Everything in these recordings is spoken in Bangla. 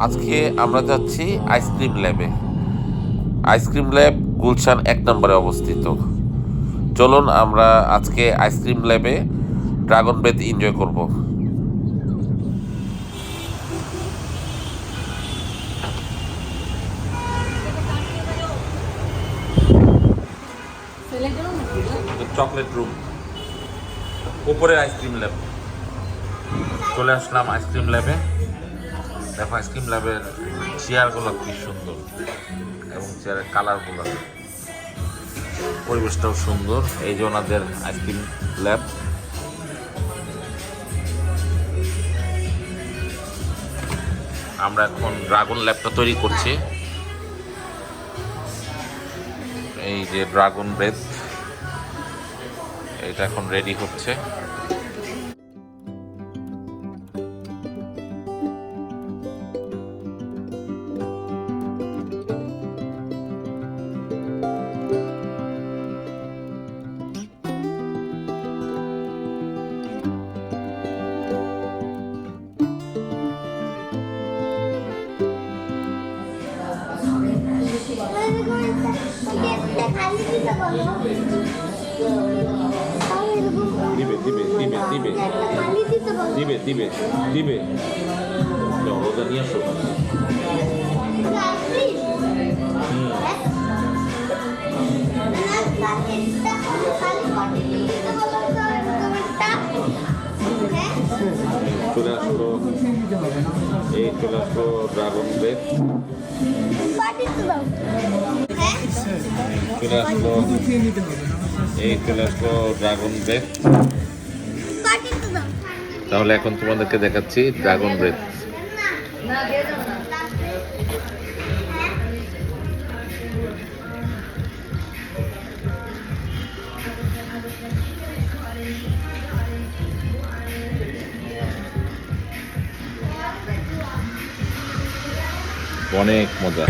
আজকে আমরা যাচ্ছি আইসক্রিম ল্যাবে। আইসক্রিম ল্যাব গুলশান 1 নম্বরে অবস্থিত। চলুন আমরা আজকে আইসক্রিম ল্যাবে ড্রাগন ব্রেথ এনজয় করব। চকলেট রুম, উপরে আইসক্রিম ল্যাব। চলে আসলাম আইসক্রিম ল্যাবে। দেখো আইসক্রিম ল্যাবের চেয়ারগুলো কি সুন্দর এবং চেয়ারের কালারগুলো, পরিবেশটাও সুন্দর। এই যে ওনাদের আইসক্রিম ল্যাব। আমরা এখন ড্রাগন ল্যাবটা তৈরি করছি। এই যে ড্রাগন ব্রেথ, এটা এখন রেডি হচ্ছে। দিবে রোজা নিয়ে আসো। চলে আসলো, এই চলে আসলো ড্রাগন ব্রেথ। চলে আসলো, এই চলে আসলো ড্রাগন ব্রেথ। তাহলে এখন তোমাদেরকে দেখাচ্ছি ড্রাগন ব্রেথ। অনেক মজা।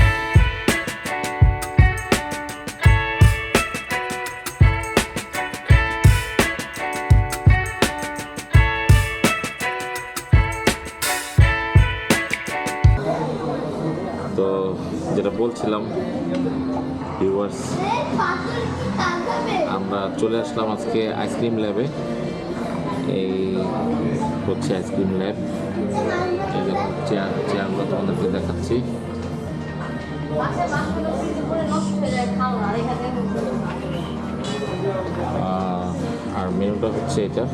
তো যেটা বলছিলাম ভিউয়ার্স, আমরা চলে আসলাম আজকে আইসক্রিম ল্যাবে। এই হচ্ছে আইসক্রিম ল্যাব। এই দেখো চেয়ারগুলো তোমাদেরকে দেখাচ্ছি। আর মেনুটা হচ্ছে এটা।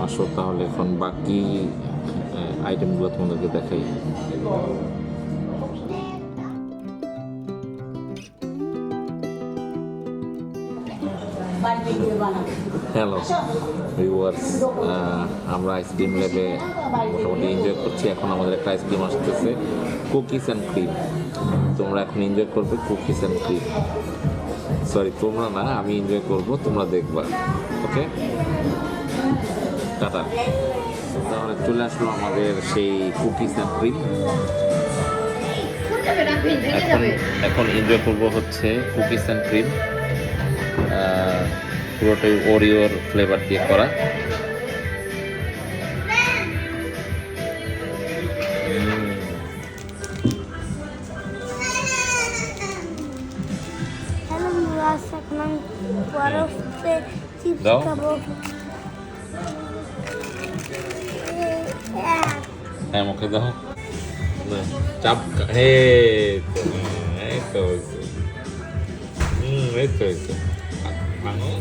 আসো তাহলে এখন বাকি আইটেমগুলো তোমাদেরকে দেখাই। হ্যালো ভিউয়ার্স, আমরা আইসক্রিম ল্যাবে মোটামুটি এনজয় করছি। এখন আমাদের একটা আইসক্রিম আসতেছে, কুকিজ অ্যান্ড ক্রিম। তোমরা এখন এনজয় করবে কুকিজ অ্যান্ড ক্রিম। সরি, তোমরা না, আমি এনজয় করব, তোমরা দেখবা। ওকে, টাটা। তাহলে চলে আসলো আমাদের সেই কুকিজ অ্যান্ড ক্রিম। এখন এনজয় করবো হচ্ছে কুকিজ অ্যান্ড ক্রিম। পুরোটাই ওরিওর ফ্লেভার দিয়ে করা। হ্যাঁ, মুখে দাও। চাপ, এই তো ভাঙো।